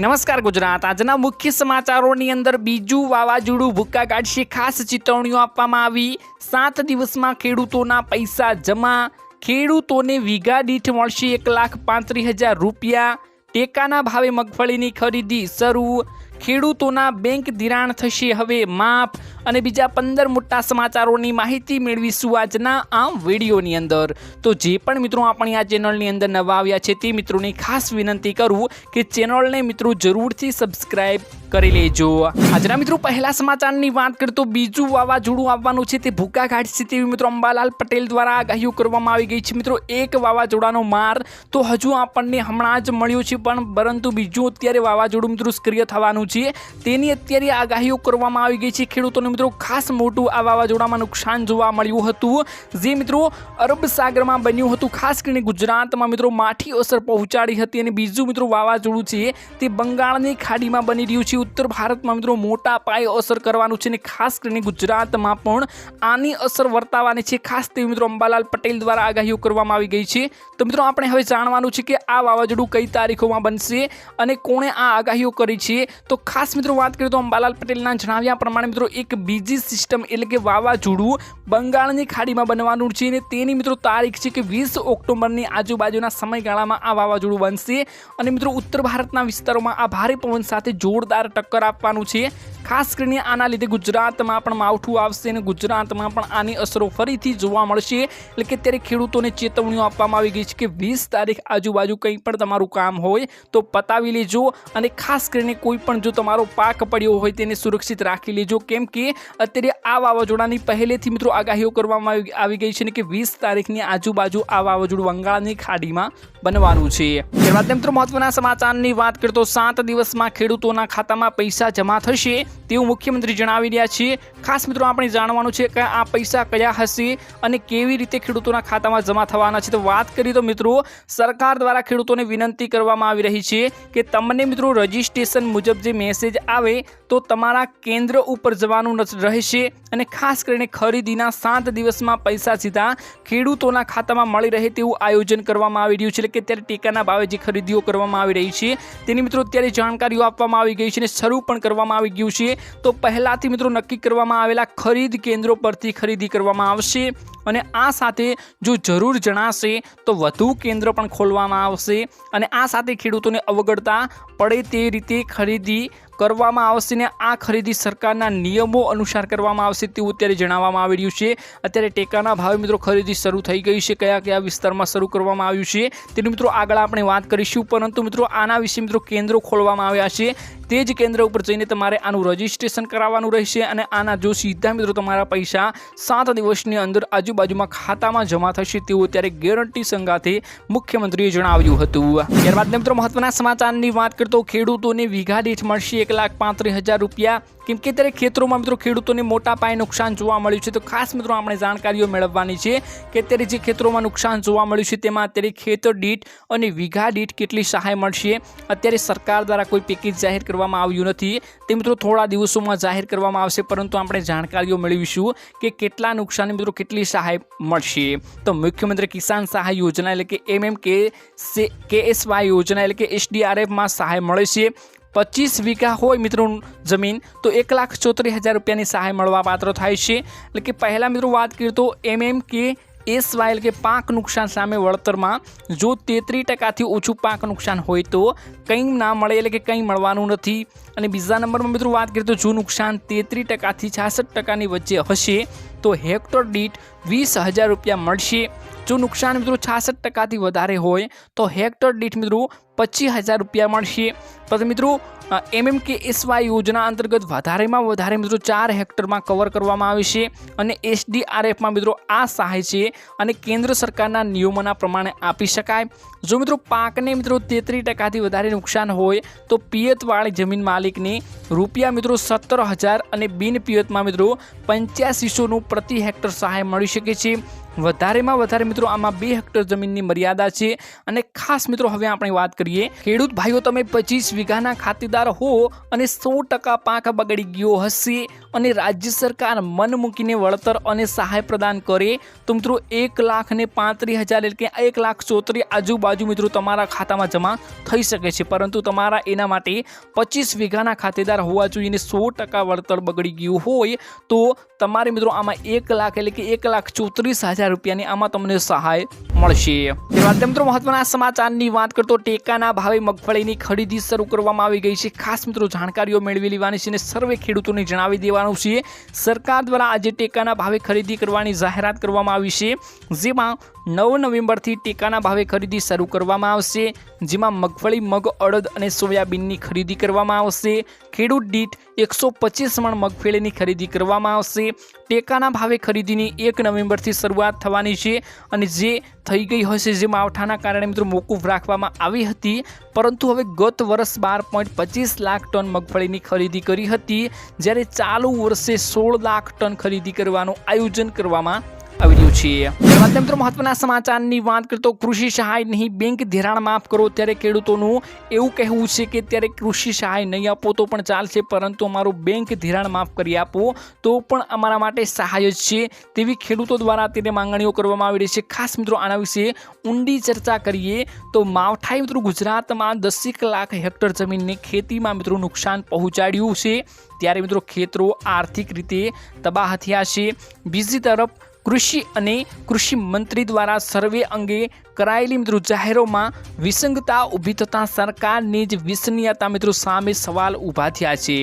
નમસ્કાર ગુજરાત। આજના મુખ્ય સમાચારોની અંદર બીજું વાવાઝોડું ભૂક્કા કાઢશે। ખાસ ચેતવણીઓ આપવામાં આવી। 7 દિવસમાં ખેડૂતોના પૈસા જમા। ખેડૂતોને વીઘા દીઠ મળશે 1,35,000 રૂપિયા। ટેકાના ભાવે મગફળીની ખરીદી શરૂ। ખેડૂતોના બેંક ધિરાણ થશે હવે માફ। અને બીજા 15 મોટા સમાચારોની માહિતી મેળવીશું આજના આ વિડીયોની અંદર। તો જે પણ મિત્રો આપણી આ ચેનલની અંદર નવા આવ્યા છે તે મિત્રોને ખાસ વિનંતી કરું કે ચેનલને મિત્રો જરૂરથી સબસ્ક્રાઇબ કરી લેજો। આજના મિત્રો પહેલા સમાચારની વાત કરીએ તો બીજું વાવાઝોડું આવવાનું છે તે ભૂક્કા કાઢશે તેવી મિત્રો અંબાલાલ પટેલ દ્વારા આગાહીઓ કરવામાં આવી ગઈ છે। મિત્રો એક વાવાઝોડાનો માર તો હજુ આપણને હમણાં જ મળ્યો છે, પરંતુ બીજું અત્યારે વાવાઝોડું મિત્રો સક્રિય થવાનું છે તેની અત્યારે આગાહીઓ કરવામાં આવી ગઈ છે। ખેડૂતોને મિત્રો ખાસ મોટું આ વાવાઝોડામાં નુકસાન જોવા મળ્યું હતું, જે મિત્રો અરબ સાગરમાં બન્યું હતું। ખાસ કરીને ગુજરાતમાં મિત્રો માઠી અસર પહોંચાડી હતી। અને બીજું મિત્રો વાવાઝોડું છે તે બંગાળની ખાડીમાં બની રહ્યું છે। ઉત્તર ભારતમાં મિત્રો મોટા પાયે અસર કરવાનું છે અને ખાસ કરીને ગુજરાતમાં પણ આની અસર વર્તાવાની છે। ખાસ તે મિત્રો અંબાલાલ પટેલ દ્વારા આગાહીઓ કરવામાં આવી ગઈ છે। તો મિત્રો આપણે હવે જાણવાનું છે કે આ વાવાઝોડું કઈ તારીખોમાં બનશે અને કોણે આ આગાહીઓ કરી છે। તો ખાસ મિત્રો વાત કરીએ તો અંબાલાલ પટેલના જણાવ્યા પ્રમાણે મિત્રો એક બીજી સિસ્ટમ એટલે કે વાવાઝોડું બંગાળની ખાડીમાં બનવાનું છે અને તેની મિત્રો તારીખ છે કે 20 ઓક્ટોબરની આજુબાજુના સમયગાળામાં આ વાવાઝોડું બનશે। અને મિત્રો ઉત્તર ભારતના વિસ્તારોમાં આ ભારે પવન સાથે જોરદાર ટક્કર આપવાનું છે। ખાસ કરીને આના લીધે ગુજરાતમાં પણ માવઠું આવશે અને ગુજરાતમાં પણ આની અસરો ફરીથી જોવા મળશે। એટલે કે ત્યારે ખેડૂતોને ચેતવણીઓ આપવામાં આવી ગઈ છે કે 20 તારીખ આજુબાજુ કંઈ પણ તમારું કામ હોય તો પતાવી લેજો અને ખાસ કરીને કોઈ પણ જો તમારો પાક પડ્યો હોય તેને સુરક્ષિત રાખી લેજો, કેમ કે અત્યારે આ વાવાઝોડાની પહેલેથી મિત્રો આગાહીઓ કરવામાં આવી ગઈ છે કે 20 તારીખની આજુબાજુ આ વાવાઝોડું બંગાળની ખાડીમાં બનવાનું છે। ત્યારબાદ મિત્રો મહત્વના સમાચારની વાત કરીએ તો 7 દિવસમાં ખેડૂતોના ખાતામાં પૈસા જમા થશે તેવું મુખ્યમંત્રી જણાવી રહ્યા છે। ખાસ મિત્રો આપણે જાણવાનું છે કે આ પૈસા કયા હશે અને કેવી રીતે ખેડૂતોના ખાતામાં જમા થવાના છે। તો વાત કરીએ તો મિત્રો સરકાર દ્વારા ખેડૂતોને વિનંતી કરવામાં આવી રહી છે કે તમને મિત્રો રજિસ્ટ્રેશન મુજબ જે મેસેજ આવે તો તમારા કેન્દ્ર ઉપર જવાનું રહેશે અને ખાસ કરીને ખરીદીના 7 દિવસમાં પૈસા સીધા ખેડૂતોના ખાતામાં મળી રહે તેવું આયોજન કરવામાં આવી રહ્યું છે। એટલે કે ત્યારે ટેકાના ભાવે જે ખરીદીઓ કરવામાં આવી રહી છે તેની મિત્રો અત્યારે જાણકારીઓ આપવામાં આવી ગઈ છે અને શરૂ પણ કરવામાં આવી ગયું છે। તો પહેલાથી મિત્રો નક્કી કરવામાં આવેલા ખરીદ કેન્દ્રો પરથી ખરીદી કરવામાં આવશે અને આ સાથે જો જરૂર જણાશે તો વધુ કેન્દ્ર પણ ખોલવામાં આવશે અને આ સાથે ખેડૂતોને અવગણતા પડે તે રીતે ખરીદી કરવામાં આવશે ને આ ખરીદી સરકારના નિયમો અનુસાર કરવામાં આવશે તેવું અત્યારે જણાવવામાં આવી રહ્યું છે। અત્યારે ટેકાના ભાવે મિત્રો ખરીદી શરૂ થઈ ગઈ છે, કયા કયા વિસ્તારમાં શરૂ કરવામાં આવ્યું છે તેની મિત્રો આગળ આપણે વાત કરીશું, પરંતુ મિત્રો આના વિશે મિત્રો કેન્દ્રો ખોલવામાં આવ્યા છે। તે જ કેન્દ્ર ઉપર જઈને તમારે આનું રજિસ્ટ્રેશન કરાવવાનું રહેશે અને આના જો સીધા મિત્રો તમારા પૈસા 7 દિવસની અંદર આજુબાજુમાં ખાતામાં જમા થશે તેવું અત્યારે ગેરંટી સંગાથે મુખ્યમંત્રીએ જણાવ્યું હતું। ત્યારબાદ મિત્રો મહત્વના સમાચારની વાત કરીએ તો ખેડૂતોને વીઘા દીઠ મળશે 1,35,000 રૂપિયા, કેમ કે ત્યારે ખેતરોમાં મિત્રો ખેડૂતોને મોટા પાયે નુકસાન જોવા મળ્યું છે। તો ખાસ મિત્રો આપણે જાણકારીઓ મેળવવાની છે કે અત્યારે જે ખેતરોમાં નુકસાન જોવા મળ્યું છે તેમાં અત્યારે ખેતર દીઠ અને વીઘા દીઠ કેટલી સહાય મળશે અત્યારે સરકાર દ્વારા કોઈ પેકેજ જાહેર કરવામાં આવ્યું નથી, તે મિત્રો થોડા દિવસોમાં જાહેર કરવામાં આવશે, પરંતુ આપણે જાણકારીઓ મેળવીશું કે કેટલા નુકસાન મિત્રો કેટલી સહાય મળશે। તો મુખ્યમંત્રી કિસાન સહાય યોજના એટલે કે MMKSY યોજના એટલે કે SDRFમાં સહાય મળે છે। 25 વીઘા હોય મિત્રો જમીન તો 1,34,000 રૂપિયાની સહાય મળવા પાત્ર થાય છે। એટલે કે પહેલાં મિત્રો વાત કરીએ તો MMKSY એટલે કે પાક નુકસાન સામે વળતરમાં જો 33% ઓછું પાક નુકસાન હોય તો કંઈ ના મળે, એટલે કે કંઈ મળવાનું નથી। અને બીજા નંબરમાં મિત્રો વાત કરીએ તો જો નુકસાન 33% થી 66%ની વચ્ચે હશે તો હેક્ટર દીઠ 20,000 રૂપિયા મળશે। જો નુકસાન મિત્રો 66% થી વધારે હોય તો હેક્ટર દીઠ મિત્રો 25,000 રૂપિયા મળશે। તો મિત્રો MMKSY યોજના અંતર્ગત વધારેમાં વધારે મિત્રો 4 હેક્ટરમાં કવર કરવામાં આવે છે અને SDRFમાં મિત્રો આ સહાય છે અને કેન્દ્ર સરકારના નિયમોના પ્રમાણે આપી શકાય। જો મિત્રો પાકને મિત્રો 33% થી વધારે નુકસાન હોય તો પિયતવાળી જમીન માલિકને રૂપિયા મિત્રો 17,000 અને બિન પિયતમાં મિત્રો 8500નું પ્રતિ હેક્ટર સહાય મળી શકે છે। વધારેમાં વધારે મિત્રો આમાં 2 હેક્ટર જમીનની મર્યાદા છે। અને ખાસ મિત્રો હવે આપણે વાત કરીએ ખેડૂત ભાઈઓ, તમે 25 વીઘાના ખાતેદાર હો અને 100% પાક બગડી ગયો હશે અને રાજ્ય સરકાર મન મૂકીને વળતર અને સહાય પ્રદાન કરે તો મિત્રો 1,35,000 એટલે કે 1,34,000 આજુબાજુ મિત્રો તમારા ખાતામાં જમા થઈ શકે છે, પરંતુ તમારા એના માટે 25 વીઘાના ખાતેદાર હોવા જોઈએ અને 100% વળતર બગડી ગયું હોય તો તમારે મિત્રો આમાં 1 લાખ એટલે કે 1,34,000 રૂપિયાની આમાં તમને સહાય મળશે। ત્યારબાદ મિત્રો મહત્વના સમાચારની વાત કરતો ટેકાના ભાવે મગફળીની ખરીદી શરૂ કરવામાં આવી ગઈ છે। ખાસ મિત્રો જાણકારીઓ મેળવી લેવાની છે અને સર્વે ખેડૂતોને જણાવી દેવાનું છે। સરકાર દ્વારા આજે ટેકાના ભાવે ખરીદી કરવાની જાહેરાત કરવામાં આવી છે, જેમાં 9 નવેમ્બરથી ટેકાના ભાવે ખરીદી શરૂ કરવામાં આવશે, જેમાં મગફળી, મગ, અડદ અને સોયાબીનની ખરીદી કરવામાં આવશે। ખેડૂત દીઠ 125 મણ મગફળીની ખરીદી કરવામાં આવશે। ટેકાના ભાવે ખરીદીની 1 નવેમ્બરથી શરૂઆત થવાની છે અને જે થઈ ગઈ હશે, જે માવઠાના કારણે મિત્રો મોકૂફ રાખવામાં આવી હતી, પરંતુ હવે ગત વર્ષ 12.25 લાખ ટન મગફળીની ખરીદી કરી હતી, જ્યારે ચાલુ વર્ષે 16 લાખ ટન ખરીદી કરવાનું આયોજન કરવામાં આવી રહ્યું છે। ત્યારબાદ મિત્રો મહત્વના સમાચારની વાત કરતો કૃષિ સહાય નહીં બેંક ધિરાણ માફ કરો, ત્યારે ખેડૂતોનું એવું કહેવું છે કે ત્યારે કૃષિ સહાય નહીં આપો તો પણ ચાલશે, પરંતુ અમારું બેંક ધિરાણ માફ કરી આપો તો પણ અમારા માટે સહાય જ છે, તેવી ખેડૂતો દ્વારા તેને માંગણીઓ કરવામાં આવી રહી છે। ખાસ મિત્રો આના વિશે ઊંડી ચર્ચા કરીએ તો માવઠાએ મિત્રો ગુજરાતમાં 10 લાખ હેક્ટર જમીનને ખેતીમાં મિત્રો નુકસાન પહોંચાડ્યું છે, ત્યારે મિત્રો ખેતરો આર્થિક રીતે તબાહ થયા છે। બીજી તરફ કૃષિ અને કૃષિ મંત્રી દ્વારા સર્વે અંગે કરાયેલી મિત્રો જાહેરોમાં વિસંગતતા ઊભી થતાં સરકારની જ વિશ્વસનીયતા મિત્રો સામે સવાલ ઊભા થયા છે।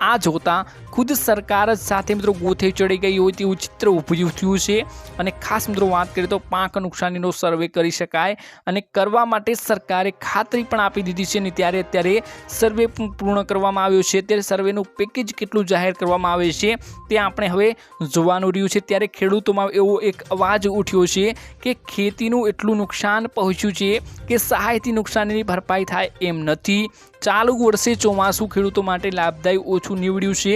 આ જોતા ખુદ સરકાર જ સાથે મિત્રો ગોથે ચડી ગઈ હોય તેવું ચિત્ર ઊભું થયું છે અને ખાસ મિત્રો વાત કરીએ તો પાક નુકસાનીનો સર્વે કરી શકાય અને કરવા માટે સરકારે ખાતરી પણ આપી દીધી છે, અને ત્યારે અત્યારે સર્વે પૂર્ણ કરવામાં આવ્યો છે, ત્યારે સર્વેનું પેકેજ કેટલું જાહેર કરવામાં આવે છે તે આપણે હવે જોવાનું રહ્યું છે। ત્યારે ખેડૂતોમાં એવો એક અવાજ ઉઠ્યો છે કે ખેતીનું એટલું નુકસાન પહોંચ્યું છે કે સહાયથી નુકસાનીની ભરપાઈ થાય એમ નથી। ચાલુ વર્ષે ચોમાસું ખેડૂતો માટે લાભદાયી ઓછું નીવડ્યું છે,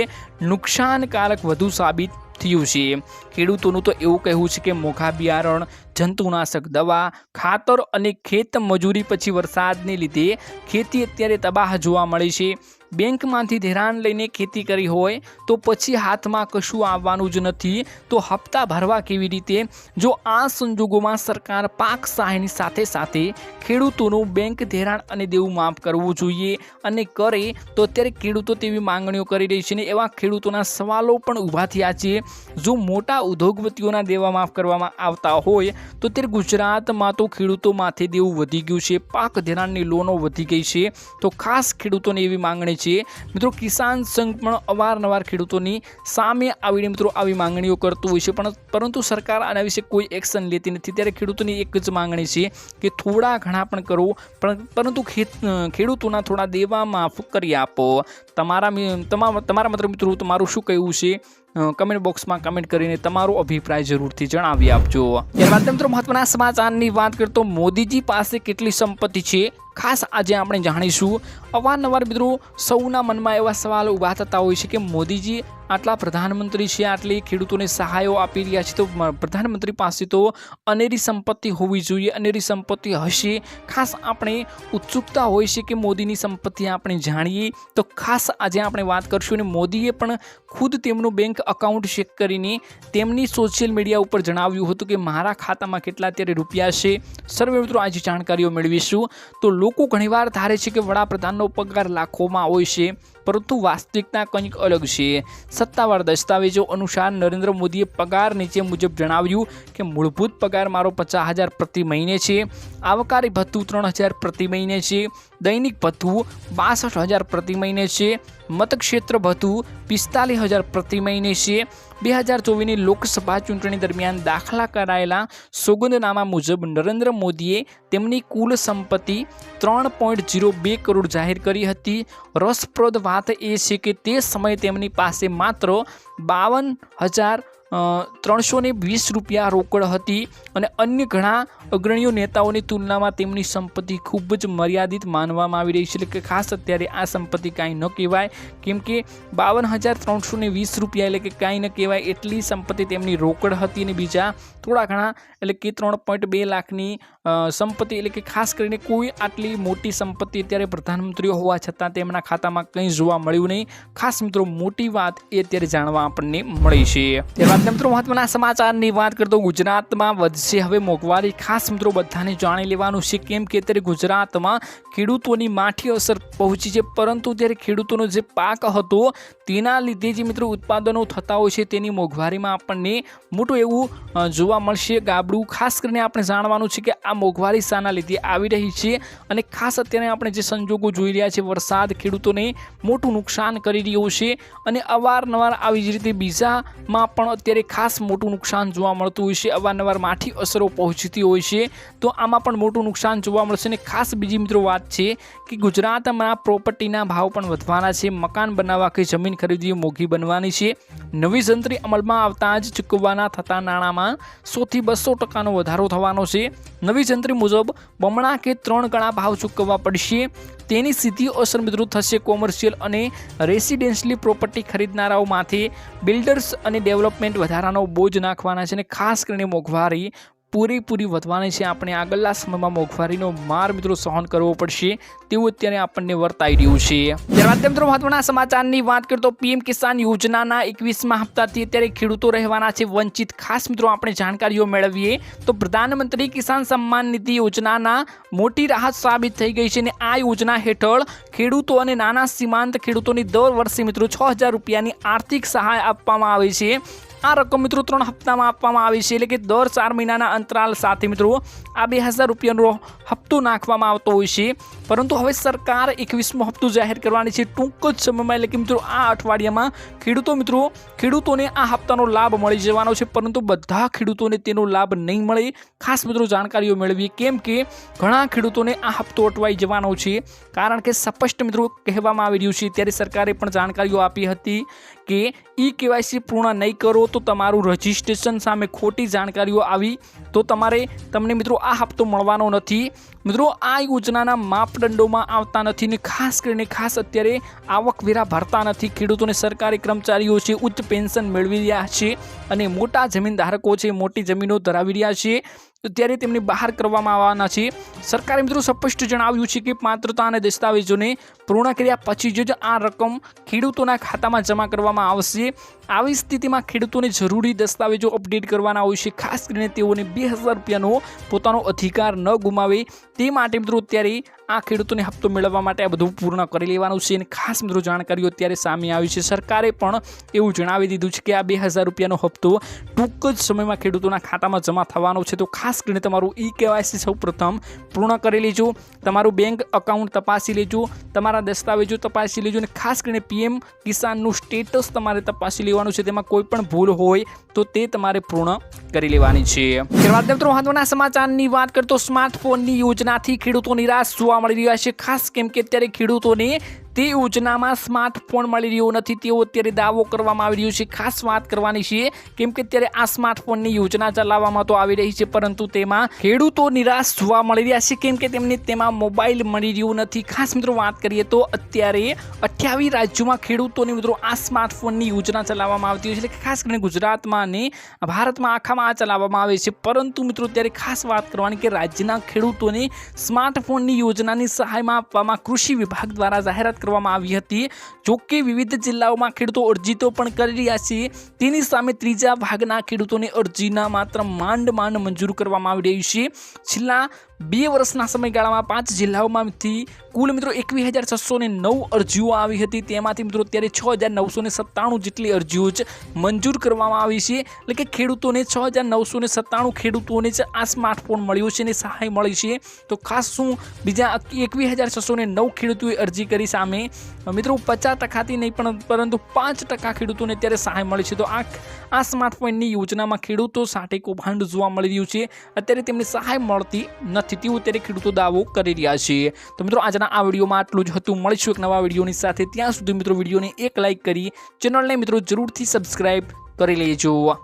નુકસાનકારક વધુ સાબિત થયું છે। ખેડૂતોનું તો એવું કહેવું છે કે મોંઘા બિયારણ, જંતુનાશક દવા, ખાતર અને ખેત મજૂરી પછી વરસાદને લીધે ખેતી અત્યારે તબાહ જોવા મળે છે। બેંકમાંથી ધિરાણ લઈને ખેતી કરી હોય તો પછી હાથમાં કશું આવવાનું જ નથી, તો હપ્તા ભરવા કેવી રીતે? જો આ સંજોગોમાં સરકાર પાક સહાયની સાથે સાથે ખેડૂતોનું બેંક ધિરાણ અને દેવું માફ કરવું જોઈએ, અને કરે તો અત્યારે ખેડૂતો તેવી માંગણીઓ કરી રહી છે ને એવા ખેડૂતોના સવાલો પણ ઊભા થયા છે। જો મોટા ઉદ્યોગપતિઓના દેવા માફ કરવામાં આવતા હોય તો ત્યારે ગુજરાતમાં તો ખેડૂતો માથે દેવું વધી ગયું છે, પાક ધિરાણની લોનો વધી ગઈ છે, તો ખાસ ખેડૂતોને એવી માંગણી છે। મિત્રો કિસાન સંઘ પણ અવારનવાર ખેડૂતોની સામે આવીને મિત્રો આવી માંગણીઓ કરતું હોય છે, પરંતુ સરકાર આના વિશે કોઈ એક્શન લેતી નથી। ત્યારે ખેડૂતોની એક જ માંગણી છે કે થોડા ઘણા પણ કરો, પરંતુ ખેડૂતોના થોડા દેવા માફ કરી આપો। તમારા મિત્રો તમારું શું કહેવું છે? કમેન્ટ બોક્સમાં કમેન્ટ કરીને તમારો અભિપ્રાય જરૂરથી જણાવી આપજો। ત્યારબાદ મિત્રો મહત્વના સમાચારની વાત કરતો મોદીજી પાસે કેટલી સંપત્તિ છે, ખાસ આજે આપણે જાણીશું। અવારનવાર મિત્રો સૌના મનમાં એવા સવાલો ઊભા થતા હોય છે કે મોદીજી આટલા પ્રધાનમંત્રી છે, આટલી ખેડૂતોને સહાયો આપી રહ્યા છે, તો પ્રધાનમંત્રી પાસે તો અનેરી સંપત્તિ હોવી જોઈએ, અનેરી સંપત્તિ હશે। ખાસ આપણે ઉત્સુકતા હોય છે કે મોદીની સંપત્તિ આપણે જાણીએ, તો ખાસ આજે આપણે વાત કરશું। અને મોદીએ પણ ખુદ તેમનું બેંક અકાઉન્ટ ચેક કરીને તેમની સોશિયલ મીડિયા ઉપર જણાવ્યું હતું કે મારા ખાતામાં કેટલા અત્યારે રૂપિયા છે। સર્વે મિત્રો આજે જાણકારીઓ મેળવીશું। તો લોકો ઘણીવાર ધારે છે કે વડાપ્રધાનનો પગાર લાખોમાં હોય છે, પરંતુ વાસ્તવિકતા કંઈક અલગ છે। સત્તાવાર દસ્તાવેજો અનુસાર નરેન્દ્ર મોદીએ પગાર નીચે મુજબ જણાવ્યું કે મૂળભૂત પગાર મારો 50,000 પ્રતિ મહિને છે, આવકારી ભથ્થું 3,000 પ્રતિ મહિને છે, દૈનિક ભથ્થું 62,000 પ્રતિ મહિને છે, મતક્ષેત્ર ભથ્થું 45,000 પ્રતિ મહિને છે। 2024ની લોકસભા ચૂંટણી દરમિયાન દાખલા કરાયેલા સોગંદનામા મુજબ નરેન્દ્ર મોદીએ તેમની કુલ સંપત્તિ 3.02 કરોડ જાહેર કરી હતી। રસપ્રદ વાત એ છે કે તે સમયે તેમની પાસે માત્ર 52,000 ₹320 રોકડ હતી અને અન્ય ઘણા અગ્રણીઓ નેતાઓની તુલનામાં તેમની સંપત્તિ ખૂબ જ મર્યાદિત માનવામાં આવી રહી છે. એટલે કે ખાસ અત્યારે આ સંપત્તિ કાંઈ ન કહેવાય, કેમ કે ₹52,320 એટલે કે કાંઈ ન કહેવાય એટલી સંપત્તિ તેમની રોકડ હતી અને બીજા થોડા ઘણા એટલે કે 3.2 લાખની સંપત્તિ. એટલે કે ખાસ કરીને કોઈ આટલી મોટી સંપત્તિ અત્યારે પ્રધાનમંત્રીઓ હોવા છતાં તેમના ખાતામાં કંઈ જોવા મળ્યું નહીં. ખાસ મિત્રો મોટી વાત એ અત્યારે જાણવા આપણને મળી છે. ત્યારબાદ મિત્રો મહત્વના સમાચારની વાત કરતો ગુજરાતમાં વધશે હવે મોંઘવારી. ખાસ મિત્રો બધાને જાણી લેવાનું છે, કેમ કે અત્યારે ગુજરાતમાં ખેડૂતોની માઠી અસર પહોંચી છે, પરંતુ ત્યારે ખેડૂતોનો જે પાક હતો તેના લીધે જે મિત્રો ઉત્પાદનો થતા હોય છે તેની મોંઘવારીમાં આપણને મોટું એવું જોવા મળશે ગાબડું. ખાસ કરીને આપણે જાણવાનું છે કે આ મોંઘવારી શાના લીધે આવી રહી છે અને ખાસ અત્યારે આપણે જે સંજોગો જોઈ રહ્યા છે, વરસાદ ખેડૂતોને મોટું નુકસાન કરી રહ્યો છે અને અવારનવાર આવી જ રીતે બીજામાં પણ અત્યારે ખાસ મોટું નુકસાન જોવા મળતું હોય છે. અવારનવાર માઠી અસરો પહોંચતી હોય છે, તો આમાં પણ મોટું નુકસાન જોવા મળશે. અને ખાસ બીજી મિત્રો વાત છે કે ગુજરાતમાં પ્રોપર્ટીના ભાવ પણ વધવાના છે. મકાન બનાવવા કે જમીન ખરીદવી મોંઘી બનવાની છે. નવી જંત્રી અમલમાં આવતા જ ચૂકવવાના થતા નાણાંમાં 100 થી 200% વધારો થવાનો છે. નવી જંત્રી મુજબ બમણા કે 3 ગણા ભાવ ચૂકવવા પડશે. તેની સીધી અસર મિત્રો થશે કોમર્શિયલ અને રેસિડેન્શિયલ પ્રોપર્ટી ખરીદનારાઓ માથે. બિલ્ડર્સ અને ડેવલપમેન્ટ વધારાનો બોજ નાખવાના છે અને ખાસ કરીને મોંઘવારી પૂરેપૂરી વધવાની છે. આપણે આગળના સમયમાં મોંઘવારીનો માર મિત્રો સહન કરવો પડશે તેવું અત્યારે આપણને વર્તાઈ રહ્યું છે. ત્યારબાદ મિત્રો મહત્વના સમાચારની વાત કરતો પીએમ કિસાન યોજનાના 21મા હપ્તાથી અત્યારે ખેડૂતો રહેવાના છે વંચિત. ખાસ મિત્રો આપણે જાણકારીઓ મેળવીએ તો પ્રધાનમંત્રી કિસાન સન્માન નિધિ યોજનાના મોટી રાહત સાબિત થઈ ગઈ છે અને આ યોજના હેઠળ ખેડૂતો અને નાના સીમાંત ખેડૂતોની દર વર્ષે મિત્રો ₹6,000ની આર્થિક સહાય આપવામાં આવે છે. આ રકમ મિત્રો 3 હપ્તામાં આપવામાં આવી છે. એટલે કે દર 4 મહિનાના અંતરાલ સાથે મિત્રો આ ₹2,000નો હપ્તો નાખવામાં આવતો હોય છે. પરંતુ હવે સરકાર 21મો હપ્તો જાહેર કરવાની છે ટૂંક જ સમયમાં. એટલે કે મિત્રો આ અઠવાડિયામાં ખેડૂતોને આ હપ્તાનો લાભ મળી જવાનો છે, પરંતુ બધા ખેડૂતોને તેનો લાભ નહીં મળે. ખાસ મિત્રો જાણકારીઓ મેળવીએ, કેમ કે ઘણા ખેડૂતોને આ હપ્તો અટવાઈ જવાનો છે, કારણ કે સ્પષ્ટ મિત્રો કહેવામાં આવી રહ્યું છે. ત્યારે સરકારે પણ જાણકારીઓ આપી હતી કે KYC પૂર્ણ નહીં કરો તો તમારું રજિસ્ટ્રેશન સામે ખોટી જાણકારીઓ આવી તો તમને મિત્રો આ હપ્તો મળવાનો નથી. મિત્રો આ યોજનાના માપદંડોમાં આવતા નથી ને ખાસ કરીને અત્યારે આવકવેરા ભરતા નથી. ખેડૂતોને સરકારી કર્મચારીઓ છે, ઉચ્ચ પેન્શન મેળવી રહ્યા છે અને મોટા જમીનધારકો છે, મોટી જમીનો ધરાવી રહ્યા છે, ત્યારે તેમને બહાર કરવામાં આવવાના છે. સરકારે મિત્રો સ્પષ્ટ જણાવ્યું છે કે પાત્રતા અને દસ્તાવેજોને પૂર્ણ કર્યા પછી જ આ રકમ ખેડૂતોના ખાતામાં જમા કરવામાં આવશે. આવી સ્થિતિમાં ખેડૂતોને જરૂરી દસ્તાવેજો અપડેટ કરવાના હોય છે. ખાસ કરીને તેઓને ₹2,000નો પોતાનો અધિકાર ન ગુમાવે તે માટે મિત્રો અત્યારે આ ખેડૂતોને હપ્તો મેળવવા માટે આ બધું પૂર્ણ કરી લેવાનું છે. અને ખાસ મિત્રો જાણકારીઓ અત્યારે સામે આવી છે. સરકારે પણ એવું જણાવી દીધું છે કે આ ₹2,000નો હપ્તો ટૂંક જ સમયમાં ખેડૂતોના ખાતામાં જમા થવાનો છે. તો ખાસ કરીને તમારું KYC સૌપ્રથમ પૂર્ણ કરી લેજો, તમારું બેંક એકાઉન્ટ તપાસી લેજો, તમારા દસ્તાવેજો તપાસી લેજો અને ખાસ કરીને PM કિસાનનું સ્ટેટસ તમારે તપાસી લેવાનું છે. તેમાં કોઈ પણ ભૂલ હોય તો તે તમારે પૂર્ણ કરી લેવાની છે. ત્યારબાદ મિત્રો મહત્વના સમાચારની વાત કરતો સ્માર્ટફોનની યોજનાથી ખેડૂતો નિરાશ જોવા મળી રહ્યા છે. ખાસ કેમ કે અત્યારે ખેડૂતોને તે યોજનામાં સ્માર્ટફોન મળી રહ્યો નથી તેવો અત્યારે દાવો કરવામાં આવી રહ્યો છે. ખાસ વાત કરવાની છે, કેમ કે અત્યારે આ સ્માર્ટફોનની યોજના ચલાવવામાં તો આવી રહી છે, પરંતુ તેમાં ખેડૂતો નિરાશ જોવા મળી રહ્યા છે, કેમ કે તેમને તેમાં મોબાઈલ મળી રહ્યો નથી. ખાસ મિત્રો વાત કરીએ તો અત્યારે 28 રાજ્યોમાં ખેડૂતોની મિત્રો આ સ્માર્ટફોનની યોજના ચલાવવામાં આવતી હોય છે. એટલે ખાસ કરીને ગુજરાતમાં અને ભારતમાં આખામાં આ ચલાવવામાં આવે છે. પરંતુ મિત્રો અત્યારે ખાસ વાત કરવાની કે રાજ્યના ખેડૂતોને સ્માર્ટફોનની યોજનાની સહાયમાં આપવામાં કૃષિ વિભાગ દ્વારા જાહેરાત કરવામાં આવી હતી. જોકે વિવિધ જિલ્લાઓમાં ખેડૂતો અરજી તો પણ કરી રહ્યા છે, તેની સામે ત્રીજા ભાગના ખેડૂતોની અરજીના માત્ર માંડ મંજૂર કરવામાં આવી રહી છે. છેલ્લા 2 વર્ષના સમયગાળામાં 5 જિલ્લાઓમાંથી કુલ મિત્રો 21,609 અરજીઓ આવી હતી. તેમાંથી મિત્રો અત્યારે 6,997 જેટલી અરજીઓ જ મંજૂર કરવામાં આવી છે. એટલે કે ખેડૂતોને 6,997 ખેડૂતોને જ આ સ્માર્ટફોન મળ્યો છે અને સહાય મળી છે. તો ખાસ શું બીજા 21,609 ખેડૂતોએ અરજી કરી સામે મિત્રો 50%થી નહીં પણ પરંતુ 5% ખેડૂતોને અત્યારે સહાય મળી છે. તો આ સ્માર્ટફોનની યોજનામાં ખેડૂતો સાથે કૌભાંડ જોવા મળી રહ્યું છે. અત્યારે તેમને સહાય મળતી નથી તેવું અત્યારે ખેડૂતો દાવો કરી રહ્યા છે. તો મિત્રો આજના આ વિડીયોમાં આટલું જ હતું. મળીશું એક નવા વિડીયોની સાથે. ત્યાં સુધી મિત્રો વિડીયોને એક લાઇક કરી ચેનલને મિત્રો જરૂરથી સબસ્ક્રાઇબ કરી લેજો.